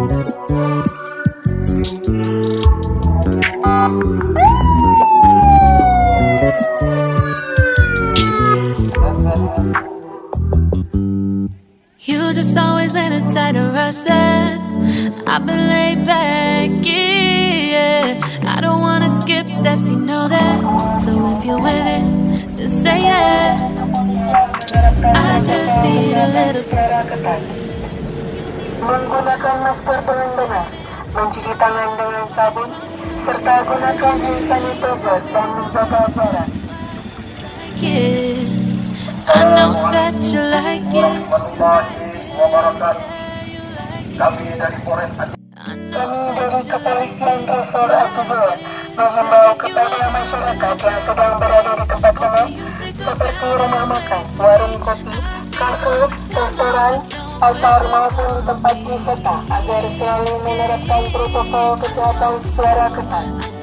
You just always been a tighter rush that I've been laid back, yeah. I don't wanna skip steps, you know that. So if you're with it, then say yeah. I just need a little. Menggunakan masker dengan benar, mencuci tangan dengan sabun, serta gunakan hand sanitizer dan menjaga jarak. I know that you like it. Kami dari Polres Kami dari Kepolisian Resor Aceh menghimbau kepada masyarakat yang sedang berada di tempat umum seperti rumah makan, warung kopi, kafe, restoran, pasar maupun tempat wisata agar selalu menerapkan protokol kesehatan secara ketat.